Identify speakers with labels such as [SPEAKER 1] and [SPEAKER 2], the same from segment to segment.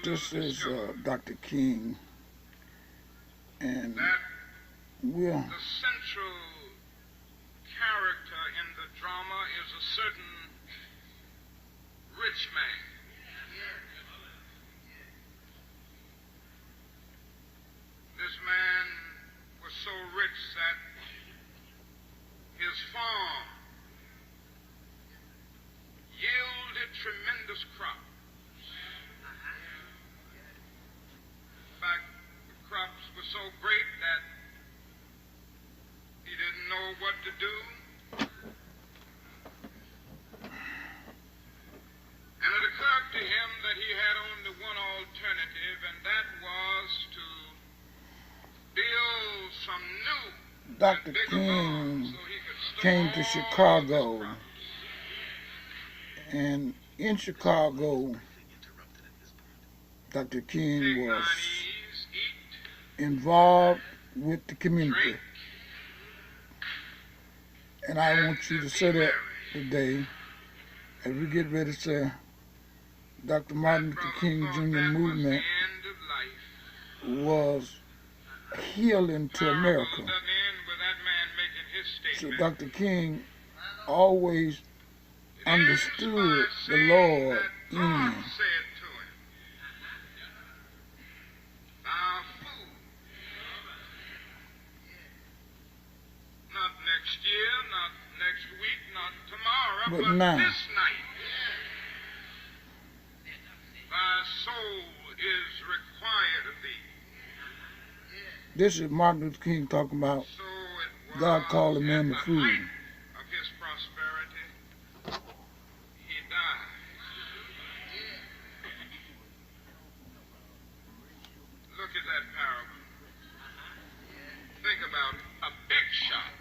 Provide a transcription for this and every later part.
[SPEAKER 1] This is Dr. King, and
[SPEAKER 2] that
[SPEAKER 1] we're
[SPEAKER 2] the central character in the drama is a certain rich man. This man was so rich that his farm yielded tremendous crops. In fact, the crops were so great that he didn't know what to do. And it occurred to him that he had only one alternative, and that was to build some new
[SPEAKER 1] Dr.
[SPEAKER 2] and bigger
[SPEAKER 1] King
[SPEAKER 2] barns so he could store
[SPEAKER 1] came to
[SPEAKER 2] all
[SPEAKER 1] Chicago,
[SPEAKER 2] of his crops.
[SPEAKER 1] and in Chicago, Dr.
[SPEAKER 2] Take
[SPEAKER 1] King
[SPEAKER 2] thine
[SPEAKER 1] was
[SPEAKER 2] ease, eat,
[SPEAKER 1] involved with the community.
[SPEAKER 2] drink,
[SPEAKER 1] And I
[SPEAKER 2] and
[SPEAKER 1] want you to
[SPEAKER 2] be
[SPEAKER 1] say that
[SPEAKER 2] merry.
[SPEAKER 1] today as we get ready to say Dr.
[SPEAKER 2] That
[SPEAKER 1] Martin Luther
[SPEAKER 2] brother
[SPEAKER 1] King
[SPEAKER 2] thought
[SPEAKER 1] Jr.
[SPEAKER 2] that was the
[SPEAKER 1] movement
[SPEAKER 2] end of life.
[SPEAKER 1] was healing to
[SPEAKER 2] Parable
[SPEAKER 1] America.
[SPEAKER 2] doesn't end with that man making his
[SPEAKER 1] So
[SPEAKER 2] statement.
[SPEAKER 1] Dr. King always
[SPEAKER 2] It ends by
[SPEAKER 1] understood the
[SPEAKER 2] saying
[SPEAKER 1] Lord
[SPEAKER 2] that God
[SPEAKER 1] in.
[SPEAKER 2] said to him, "Thou fool, not next year, not next week, not tomorrow,
[SPEAKER 1] But
[SPEAKER 2] but
[SPEAKER 1] now.
[SPEAKER 2] this night, thy soul is required of thee."
[SPEAKER 1] This is Martin Luther King talking about
[SPEAKER 2] So it was
[SPEAKER 1] God called a man
[SPEAKER 2] at
[SPEAKER 1] a
[SPEAKER 2] the
[SPEAKER 1] fool.
[SPEAKER 2] height of his prosperity, he died. Look at that parable. Think about a big shot.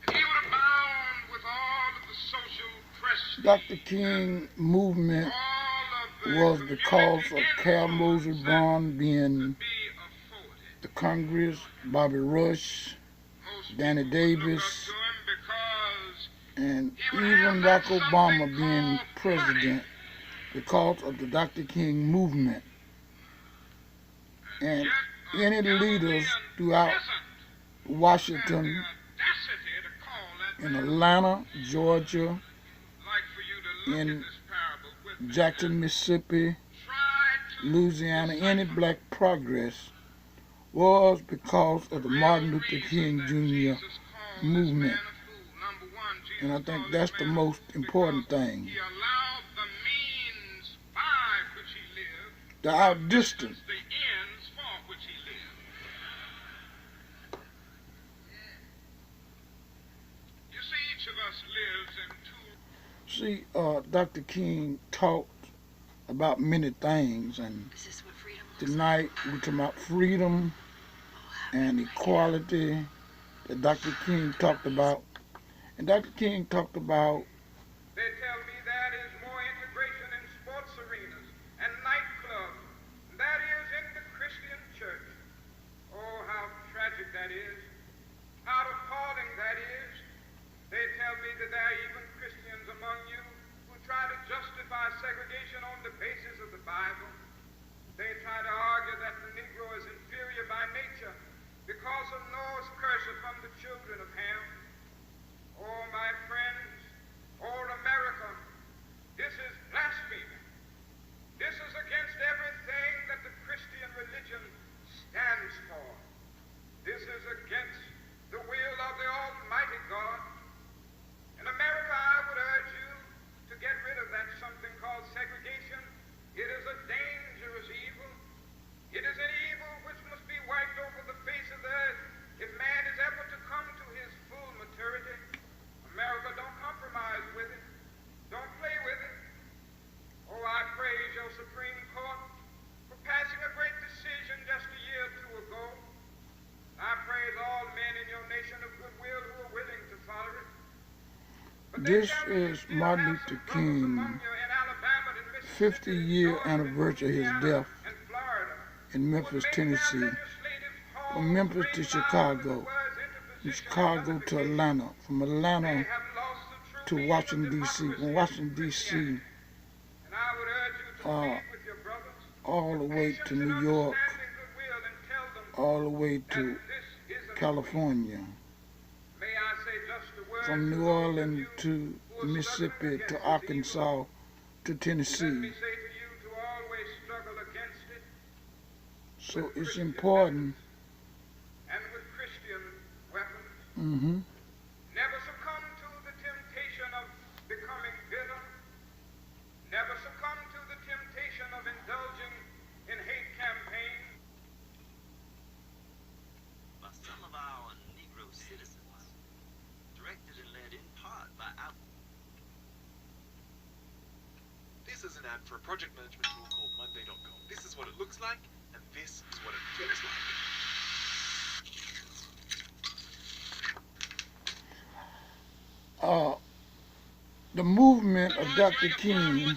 [SPEAKER 2] And he would abound with all of the social prestige,
[SPEAKER 1] Dr. King movement
[SPEAKER 2] all of the
[SPEAKER 1] was because of
[SPEAKER 2] community
[SPEAKER 1] Cal
[SPEAKER 2] influence
[SPEAKER 1] Mosley
[SPEAKER 2] that
[SPEAKER 1] Braun being
[SPEAKER 2] could be afforded.
[SPEAKER 1] the Congress, Bobby Rush,
[SPEAKER 2] Most
[SPEAKER 1] Danny
[SPEAKER 2] people would look up
[SPEAKER 1] Davis,
[SPEAKER 2] to him because
[SPEAKER 1] and
[SPEAKER 2] he would
[SPEAKER 1] even
[SPEAKER 2] have that
[SPEAKER 1] Barack Obama
[SPEAKER 2] something
[SPEAKER 1] being
[SPEAKER 2] called
[SPEAKER 1] president
[SPEAKER 2] money.
[SPEAKER 1] because of the Dr. King movement. And
[SPEAKER 2] Yet
[SPEAKER 1] any
[SPEAKER 2] a
[SPEAKER 1] leaders
[SPEAKER 2] Galilean
[SPEAKER 1] throughout
[SPEAKER 2] peasant had the
[SPEAKER 1] Washington,
[SPEAKER 2] audacity to call that
[SPEAKER 1] in
[SPEAKER 2] man.
[SPEAKER 1] Atlanta, Georgia,
[SPEAKER 2] Like for you to look
[SPEAKER 1] in
[SPEAKER 2] at this parable with me
[SPEAKER 1] Jackson,
[SPEAKER 2] and
[SPEAKER 1] Mississippi,
[SPEAKER 2] try to
[SPEAKER 1] Louisiana, any
[SPEAKER 2] decipher
[SPEAKER 1] black progress was because of the
[SPEAKER 2] the real
[SPEAKER 1] Martin Luther
[SPEAKER 2] reason
[SPEAKER 1] King
[SPEAKER 2] that
[SPEAKER 1] Jr.
[SPEAKER 2] Jesus called this
[SPEAKER 1] movement.
[SPEAKER 2] man a fool. Number one,
[SPEAKER 1] And I
[SPEAKER 2] Jesus
[SPEAKER 1] think
[SPEAKER 2] called
[SPEAKER 1] that's
[SPEAKER 2] this
[SPEAKER 1] the
[SPEAKER 2] man a
[SPEAKER 1] most
[SPEAKER 2] fool
[SPEAKER 1] important
[SPEAKER 2] because
[SPEAKER 1] thing.
[SPEAKER 2] he allowed the means by which he lived
[SPEAKER 1] To
[SPEAKER 2] to
[SPEAKER 1] outdistance
[SPEAKER 2] distance the ends for which he lived. You see, each of us lives in two.
[SPEAKER 1] See, Dr. King talked about many things, and
[SPEAKER 3] Is this what freedom looks
[SPEAKER 1] tonight we're talking about freedom and equality that Dr. King talked about. And Dr. King talked about
[SPEAKER 2] They tell me that is more integration in sports arenas and nightclubs than that is in the Christian church. Oh, how tragic that is. How appalling that is. They tell me that there are even Christians among you who try to justify segregation on the basis of the Bible. They try to argue that the Negro is inferior by nature because of Noah's curse upon the children of Ham. Oh, my friends, all America, this is blasphemy. This is against everything that the Christian religion stands for. This is against the will of the Almighty God. In America, I would urge you to get rid of that something called segregation. It is a dangerous evil. It is an evil which must be wiped over the face of the earth if man is ever to come to his full maturity. America, don't compromise with it. Don't play with it. Oh, I praise your Supreme Court for passing a great decision just a year or two ago. I praise all men in your nation of goodwill who are willing to follow it. But they
[SPEAKER 1] this
[SPEAKER 2] tell me you
[SPEAKER 1] is
[SPEAKER 2] still
[SPEAKER 1] Martin
[SPEAKER 2] have
[SPEAKER 1] Luther
[SPEAKER 2] some brothers among
[SPEAKER 1] King
[SPEAKER 2] you in Alabama and
[SPEAKER 1] 50-year
[SPEAKER 2] Mississippi,
[SPEAKER 1] anniversary of his
[SPEAKER 2] Georgia,
[SPEAKER 1] death
[SPEAKER 2] and Florida,
[SPEAKER 1] in
[SPEAKER 2] who
[SPEAKER 1] Memphis,
[SPEAKER 2] would make their
[SPEAKER 1] Tennessee,
[SPEAKER 2] legislative halls
[SPEAKER 1] from Memphis to
[SPEAKER 2] ring loud with the
[SPEAKER 1] Chicago,
[SPEAKER 2] words into
[SPEAKER 1] from
[SPEAKER 2] position
[SPEAKER 1] Chicago to
[SPEAKER 2] of
[SPEAKER 1] Atlanta, from
[SPEAKER 2] They
[SPEAKER 1] Atlanta
[SPEAKER 2] have lost the true
[SPEAKER 1] to Washington, D.C. From Washington, D.C.
[SPEAKER 2] And I would urge you to plead with your brothers,
[SPEAKER 1] all the way to New York,
[SPEAKER 2] goodwill, and tell them
[SPEAKER 1] all the way
[SPEAKER 2] that
[SPEAKER 1] to
[SPEAKER 2] this is a
[SPEAKER 1] California,
[SPEAKER 2] May I say just a word
[SPEAKER 1] from
[SPEAKER 2] to
[SPEAKER 1] New
[SPEAKER 2] those of
[SPEAKER 1] Orleans
[SPEAKER 2] you
[SPEAKER 1] to
[SPEAKER 2] who are
[SPEAKER 1] Mississippi
[SPEAKER 2] struggling
[SPEAKER 1] to
[SPEAKER 2] against this
[SPEAKER 1] Arkansas
[SPEAKER 2] evil.
[SPEAKER 1] to
[SPEAKER 2] Let
[SPEAKER 1] Tennessee.
[SPEAKER 2] me say to you to always struggle against it
[SPEAKER 1] So
[SPEAKER 2] with
[SPEAKER 1] it's
[SPEAKER 2] Christian
[SPEAKER 1] important.
[SPEAKER 2] methods and with Christian weapons.
[SPEAKER 1] Mm-hmm.
[SPEAKER 2] Never succumb to the temptation of becoming bitter. Never succumb to the temptation of indulging in hate campaigns.
[SPEAKER 3] By some of our Negro citizens, directed and led in part by our...
[SPEAKER 4] This is an ad for a project management tool called Monday.com. This is what it looks like, and this is what it feels like.
[SPEAKER 1] The movement of Dr. King,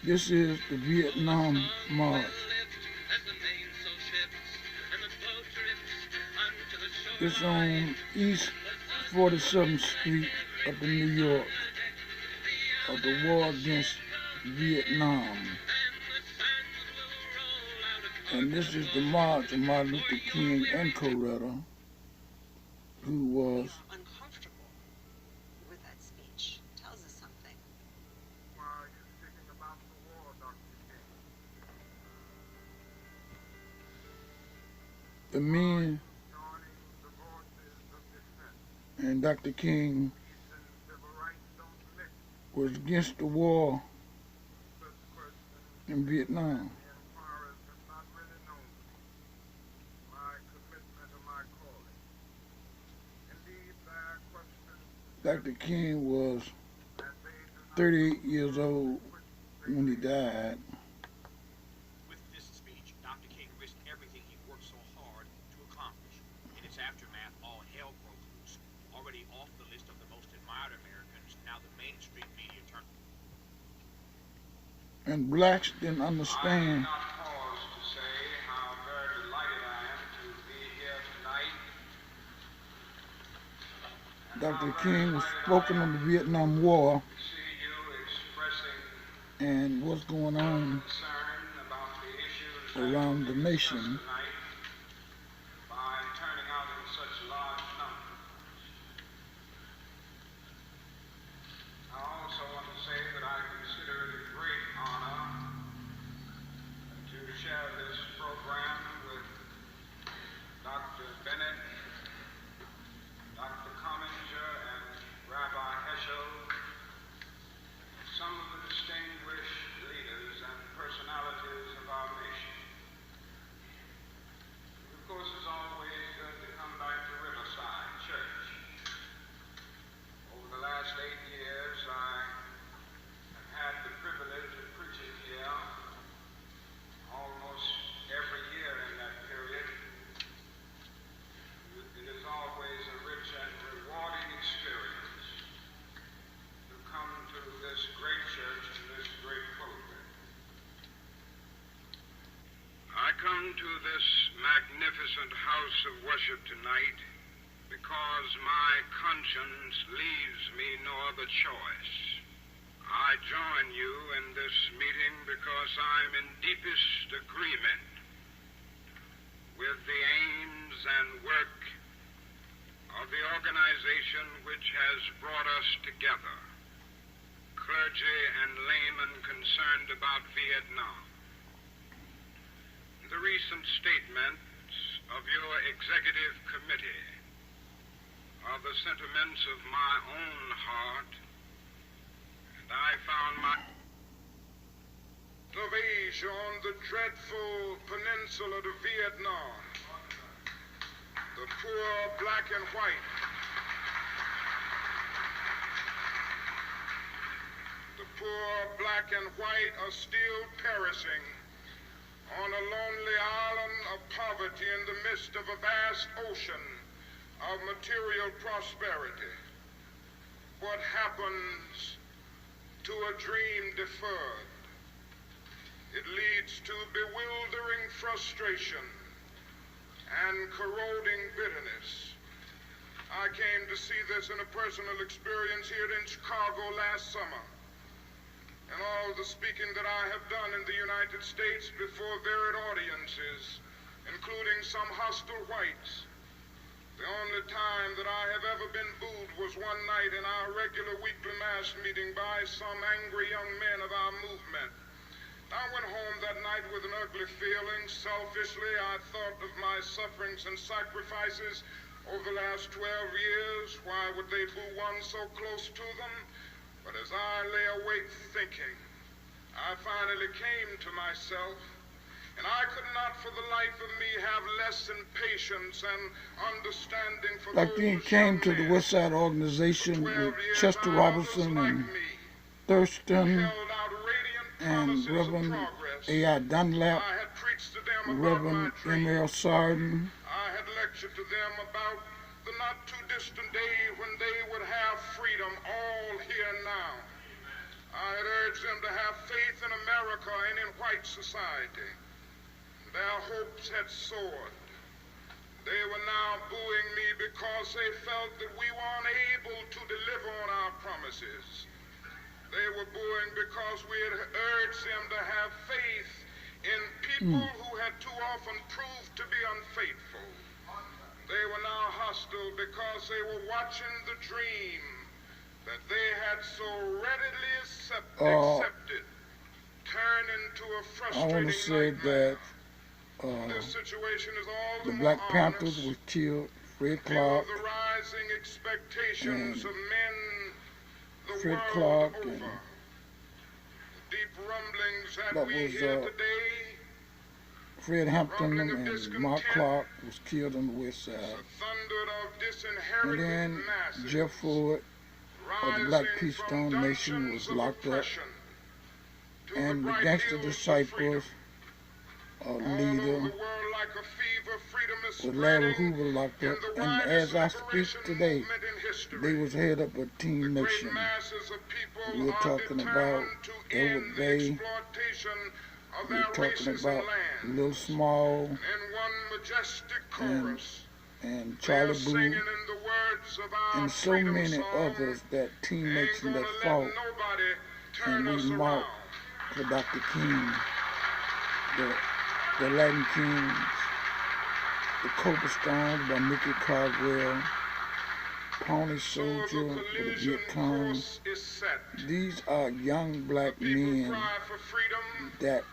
[SPEAKER 1] this is the Vietnam March. It's on East 47th Street up in New York, of the war against Vietnam. And this is the march of Martin Luther King and Coretta, who was
[SPEAKER 5] uncomfortable with that speech. Tells us something.
[SPEAKER 2] Why are you speaking about the war, Dr. King?
[SPEAKER 1] the men
[SPEAKER 2] Joining the voices of dissent.
[SPEAKER 1] and Dr. King
[SPEAKER 2] Peace and civil rights don't mix.
[SPEAKER 1] was against the war
[SPEAKER 2] Such questions
[SPEAKER 1] in Vietnam.
[SPEAKER 2] the inquirers have not really known my commitment or my calling. Indeed, their questions
[SPEAKER 1] Dr. King was
[SPEAKER 2] that they do not
[SPEAKER 1] 38 years old when he died.
[SPEAKER 6] With this speech, Dr. King risked everything he worked so hard to accomplish. In its aftermath, all hell broke loose. Already off the list of the most admired Americans, now the mainstream media turned.
[SPEAKER 1] And blacks didn't
[SPEAKER 2] I
[SPEAKER 1] understand
[SPEAKER 2] cannot pause to say how very delighted I am to be here tonight.
[SPEAKER 1] Dr. King was spoken on the Vietnam War
[SPEAKER 2] To see you expressing
[SPEAKER 1] and what's going on
[SPEAKER 2] concern about the issues
[SPEAKER 1] around the
[SPEAKER 2] that we
[SPEAKER 1] nation.
[SPEAKER 2] discuss tonight by turning out in such large numbers. I also want to say that I consider it a great honor to share this program with Dr. Bennett, Dr. Comminger, and Rabbi Heschel, some of the distinguished leaders and personalities of our nation. Of course, it's always good to come back to Riverside Church. Over the last 8 years, I have had the privilege of preaching here almost every year in that period. It is always a rich and rewarding experience to come to this great church and this great pulpit. I come to this magnificent house of worship tonight because my conscience leaves me no other choice. I join you in this meeting because I'm in deepest agreement with the aims and work of the organization which has brought us together, clergy and laymen concerned about Vietnam. The recent statements of your executive committee are the sentiments of my own heart, and I found my of Asia on the dreadful peninsula of Vietnam. The poor black and white. The poor black and white are still perishing on a lonely island of poverty in the midst of a vast ocean of material prosperity. What happens to a dream deferred? It leads to bewildering frustration and corroding bitterness. I came to see this in a personal experience here in Chicago last summer. And all the speaking that I have done in the United States before varied audiences, including some hostile whites, the only time that I have ever been booed was one night in our regular weekly mass meeting by some angry young men of our movement. I went home that night with an ugly feeling. Selfishly, I thought of my sufferings and sacrifices over the last 12 years. Why would they boo one so close to them? But as I lay awake thinking, I finally came to myself, and I could not for the life of me have less than patience and understanding for
[SPEAKER 1] Dr. King
[SPEAKER 2] those
[SPEAKER 1] came
[SPEAKER 2] young
[SPEAKER 1] to the
[SPEAKER 2] men
[SPEAKER 1] West Side
[SPEAKER 2] who
[SPEAKER 1] Organization
[SPEAKER 2] 12
[SPEAKER 1] with
[SPEAKER 2] years
[SPEAKER 1] Chester
[SPEAKER 2] out
[SPEAKER 1] Robinson
[SPEAKER 2] just like
[SPEAKER 1] and
[SPEAKER 2] me,
[SPEAKER 1] Thurston
[SPEAKER 2] held out radiant
[SPEAKER 1] and
[SPEAKER 2] promises of
[SPEAKER 1] Reverend
[SPEAKER 2] progress.
[SPEAKER 1] A.I. Dunlap,
[SPEAKER 2] I had preached to them about my
[SPEAKER 1] Reverend
[SPEAKER 2] dreams.
[SPEAKER 1] M.L. Sarden,
[SPEAKER 2] I had lectured to them about the not too distant day when they would have freedom all here now. I had urged them to have faith in America and in white society. Their hopes had soared. They were now booing me because they felt that we were unable to deliver on our promises. They were booing because we had urged them to have faith in people who had too often proved to be unfaithful. They were now hostile because they were watching the dream that they had so readily accepted turn into a
[SPEAKER 1] I
[SPEAKER 2] frustrating
[SPEAKER 1] want to say
[SPEAKER 2] nightmare.
[SPEAKER 1] that
[SPEAKER 2] This situation is all
[SPEAKER 1] the
[SPEAKER 2] the
[SPEAKER 1] Black
[SPEAKER 2] more
[SPEAKER 1] Panthers
[SPEAKER 2] ominous
[SPEAKER 1] was killed. Fred
[SPEAKER 2] view
[SPEAKER 1] Clark,
[SPEAKER 2] of the rising expectations
[SPEAKER 1] and
[SPEAKER 2] of men the
[SPEAKER 1] Fred
[SPEAKER 2] world
[SPEAKER 1] Clark
[SPEAKER 2] over.
[SPEAKER 1] and
[SPEAKER 2] The deep rumblings that
[SPEAKER 1] that
[SPEAKER 2] we
[SPEAKER 1] was,
[SPEAKER 2] hear today,
[SPEAKER 1] Fred Hampton
[SPEAKER 2] rumbling of
[SPEAKER 1] and Mark
[SPEAKER 2] discontent,
[SPEAKER 1] Clark was killed on the West
[SPEAKER 2] the
[SPEAKER 1] Side.
[SPEAKER 2] thunder of
[SPEAKER 1] And
[SPEAKER 2] disinherited
[SPEAKER 1] then
[SPEAKER 2] masses,
[SPEAKER 1] Jeff Ford of the Black
[SPEAKER 2] rising
[SPEAKER 1] Peace
[SPEAKER 2] from
[SPEAKER 1] Stone Nation
[SPEAKER 2] dungeons
[SPEAKER 1] was
[SPEAKER 2] of
[SPEAKER 1] locked up,
[SPEAKER 2] oppression to
[SPEAKER 1] and the
[SPEAKER 2] bright
[SPEAKER 1] Gangster
[SPEAKER 2] hills of
[SPEAKER 1] Disciples
[SPEAKER 2] freedom. All over
[SPEAKER 1] leader
[SPEAKER 2] the world like a fever, freedom is
[SPEAKER 1] was Larry
[SPEAKER 2] spreading
[SPEAKER 1] Hoover locked
[SPEAKER 2] in
[SPEAKER 1] up,
[SPEAKER 2] the
[SPEAKER 1] and
[SPEAKER 2] widest
[SPEAKER 1] as I speak
[SPEAKER 2] liberation
[SPEAKER 1] today,
[SPEAKER 2] movement in history.
[SPEAKER 1] they was head up a
[SPEAKER 2] The
[SPEAKER 1] Team
[SPEAKER 2] great
[SPEAKER 1] Nation.
[SPEAKER 2] masses of people
[SPEAKER 1] We're
[SPEAKER 2] are
[SPEAKER 1] talking about
[SPEAKER 2] determined to
[SPEAKER 1] Edward
[SPEAKER 2] end the
[SPEAKER 1] Bay.
[SPEAKER 2] exploitation of
[SPEAKER 1] We're
[SPEAKER 2] their
[SPEAKER 1] talking
[SPEAKER 2] races
[SPEAKER 1] about
[SPEAKER 2] and lands.
[SPEAKER 1] Lil Small
[SPEAKER 2] In one majestic
[SPEAKER 1] and
[SPEAKER 2] chorus,
[SPEAKER 1] and
[SPEAKER 2] they are
[SPEAKER 1] Charlie
[SPEAKER 2] singing
[SPEAKER 1] Boo
[SPEAKER 2] in the words of our
[SPEAKER 1] and so
[SPEAKER 2] freedom
[SPEAKER 1] many
[SPEAKER 2] song,
[SPEAKER 1] others that Team
[SPEAKER 2] ain't
[SPEAKER 1] Nation
[SPEAKER 2] gonna
[SPEAKER 1] that
[SPEAKER 2] let
[SPEAKER 1] fought,
[SPEAKER 2] nobody turn
[SPEAKER 1] and we
[SPEAKER 2] us around.
[SPEAKER 1] marked for Dr. King, the Latin Kings, the Cobra Stones by Nicky Caldwell, Pony
[SPEAKER 2] So the
[SPEAKER 1] Soldier for the
[SPEAKER 2] collision
[SPEAKER 1] Viet Cong.
[SPEAKER 2] course is set.
[SPEAKER 1] These are young black
[SPEAKER 2] People
[SPEAKER 1] men
[SPEAKER 2] cry for freedom,
[SPEAKER 1] that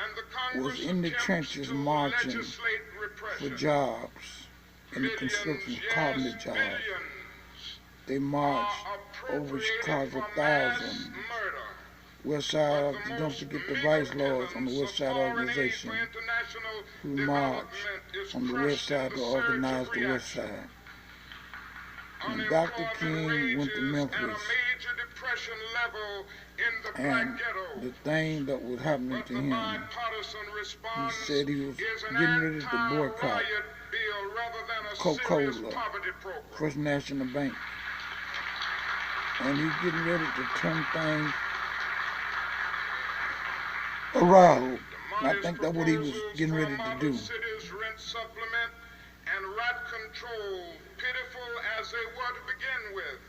[SPEAKER 2] and the Congress
[SPEAKER 1] was in the
[SPEAKER 2] attempts
[SPEAKER 1] trenches
[SPEAKER 2] to
[SPEAKER 1] marching
[SPEAKER 2] legislate
[SPEAKER 1] for
[SPEAKER 2] repression.
[SPEAKER 1] jobs in the
[SPEAKER 2] Millions,
[SPEAKER 1] construction
[SPEAKER 2] yes,
[SPEAKER 1] carpenter jobs.
[SPEAKER 2] billions
[SPEAKER 1] They marched
[SPEAKER 2] are
[SPEAKER 1] over
[SPEAKER 2] appropriated
[SPEAKER 1] Chicago
[SPEAKER 2] for mass
[SPEAKER 1] thousands.
[SPEAKER 2] murder.
[SPEAKER 1] West Side,
[SPEAKER 2] But the
[SPEAKER 1] don't
[SPEAKER 2] most
[SPEAKER 1] forget the
[SPEAKER 2] meager
[SPEAKER 1] Vice Lords on the
[SPEAKER 2] killings
[SPEAKER 1] West
[SPEAKER 2] of
[SPEAKER 1] Side
[SPEAKER 2] foreign aid
[SPEAKER 1] Organization
[SPEAKER 2] for international
[SPEAKER 1] who
[SPEAKER 2] development
[SPEAKER 1] marched
[SPEAKER 2] is
[SPEAKER 1] on the West
[SPEAKER 2] crushed in
[SPEAKER 1] Side
[SPEAKER 2] the
[SPEAKER 1] to
[SPEAKER 2] surge of
[SPEAKER 1] organize the West
[SPEAKER 2] reaction.
[SPEAKER 1] Side. And Dr.
[SPEAKER 2] Unemployment
[SPEAKER 1] King went to
[SPEAKER 2] rages at a
[SPEAKER 1] Memphis,
[SPEAKER 2] major depression level in the
[SPEAKER 1] and
[SPEAKER 2] black ghetto.
[SPEAKER 1] the thing that was happening
[SPEAKER 2] But
[SPEAKER 1] to
[SPEAKER 2] the
[SPEAKER 1] him,
[SPEAKER 2] bipartisan
[SPEAKER 1] he
[SPEAKER 2] response
[SPEAKER 1] said he was
[SPEAKER 2] is an
[SPEAKER 1] getting ready to boycott
[SPEAKER 2] anti-riot bill rather than a
[SPEAKER 1] Coca-Cola,
[SPEAKER 2] serious poverty program.
[SPEAKER 1] First National Bank. And he's getting ready to turn things around. And I think that's what he was getting ready to do.
[SPEAKER 2] Cities rent supplement and rat control, pitiful as they were to begin with,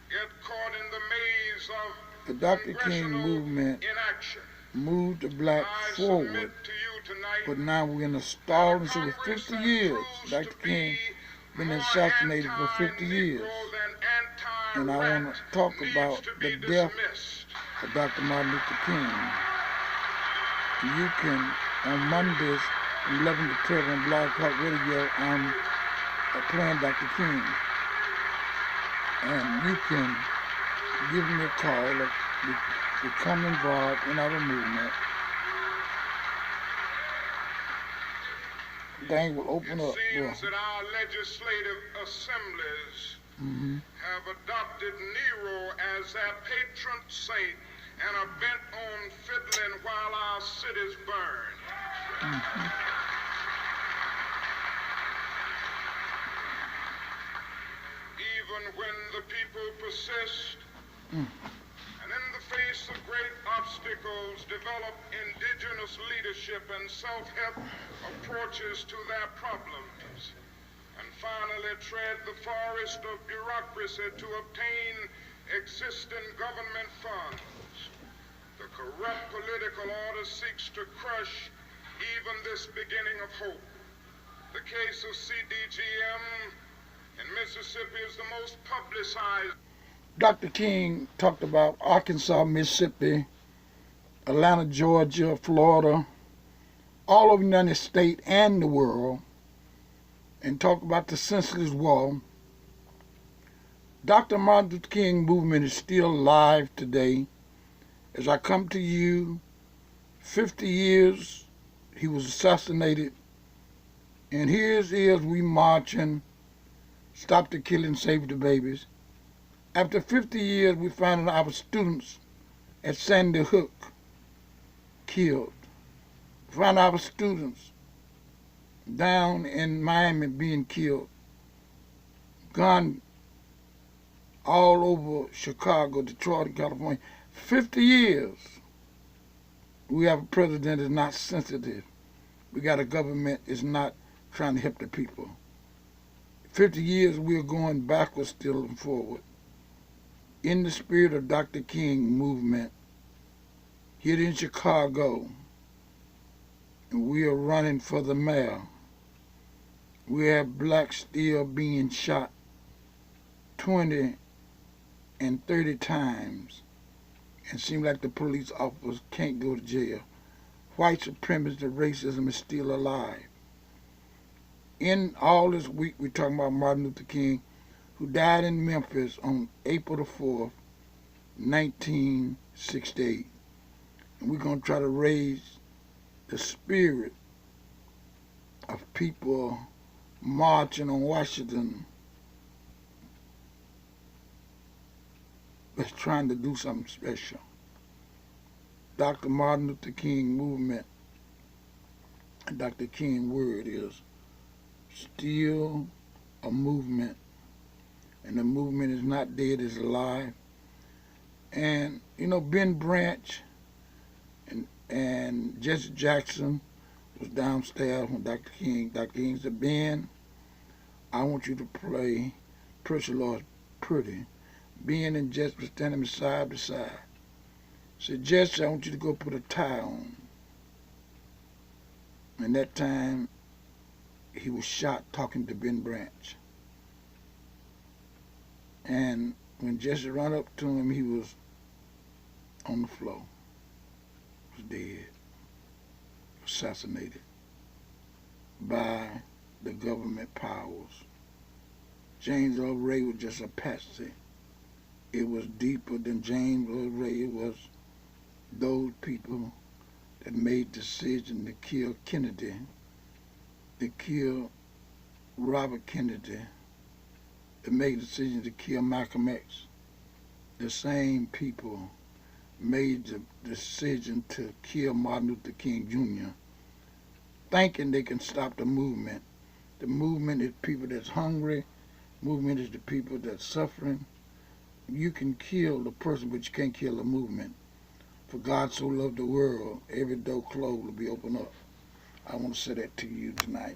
[SPEAKER 2] get caught in the maze of
[SPEAKER 1] The Dr. King
[SPEAKER 2] congressional
[SPEAKER 1] movement
[SPEAKER 2] inaction.
[SPEAKER 1] moved the black
[SPEAKER 2] I
[SPEAKER 1] forward,
[SPEAKER 2] submit to you tonight
[SPEAKER 1] but now we're in a stall
[SPEAKER 2] that
[SPEAKER 1] until
[SPEAKER 2] Congress
[SPEAKER 1] 50
[SPEAKER 2] that
[SPEAKER 1] years.
[SPEAKER 2] proves
[SPEAKER 1] Dr.
[SPEAKER 2] to
[SPEAKER 1] King
[SPEAKER 2] be
[SPEAKER 1] been
[SPEAKER 2] more
[SPEAKER 1] assassinated for 50 years.
[SPEAKER 2] anti-Negro than
[SPEAKER 1] And I
[SPEAKER 2] anti-rat
[SPEAKER 1] want to talk
[SPEAKER 2] needs
[SPEAKER 1] about
[SPEAKER 2] to
[SPEAKER 1] the
[SPEAKER 2] be
[SPEAKER 1] death
[SPEAKER 2] dismissed.
[SPEAKER 1] of Dr. Martin Luther King. You can, on Mondays, 11 to 12 on Blog Talk Radio, I'm playing Dr. King. And you can give me a call or become involved in our movement. Things will open
[SPEAKER 2] It
[SPEAKER 1] up.
[SPEAKER 2] seems that our legislative assemblies have adopted Nero as their patron saint and are bent on fiddling while our cities burn. Even when the people persist, and in the face of great obstacles, develop indigenous leadership and self-help approaches to their problems, and finally tread the forest of bureaucracy to obtain existing government funds. The corrupt political order seeks to crush even this beginning of hope. The case of CDGM in Mississippi is the most publicized.
[SPEAKER 1] Dr. King talked about Arkansas, Mississippi, Atlanta, Georgia, Florida, all over the United States and the world, and talked about the senseless war. Dr. Martin Luther King movement is still alive today. As I come to you, 50 years he was assassinated, and here's we marching, stop the killing, save the babies. After 50 years, we found our students at Sandy Hook killed. We found our students down in Miami being killed. Gone all over Chicago, Detroit, California. 50 years. We have a president that's not sensitive. We got a government that's not trying to help the people. 50 years, we're going backwards still and forward. In the spirit of Dr. King movement, here in Chicago, and we are running for the mayor. We have blacks still being shot 20 and 30 times, and seem like the police officers can't go to jail. White supremacy and racism is still alive. In all this week, we're talking about Martin Luther King, who died in Memphis on April the 4th, 1968. And we're going to try to raise the spirit of people marching on Washington that's trying to do something special. Dr. Martin Luther King movement and Dr. King word is still a movement, and the movement is not dead, it's alive. And you know, Ben Branch and Jesse Jackson was downstairs when Dr. King said, Ben, I want you to play Precious Lord Pretty. Ben and Jesse were standing side by side. Said, Jesse, I want you to go put a tie on. And that time, he was shot talking to Ben Branch. And when Jesse ran up to him, he was on the floor. He was dead. Assassinated by the government powers. James Earl Ray was just a patsy. It was deeper than James Earl Ray. It was those people that made the decision to kill Kennedy, to kill Robert Kennedy, that made the decision to kill Malcolm X. The same people made the decision to kill Martin Luther King Jr., thinking they can stop the movement. The movement is people that's hungry. Movement is the people that's suffering. You can kill the person, but you can't kill the movement. For God so loved the world, every door closed will be opened up. I want to say that to you tonight.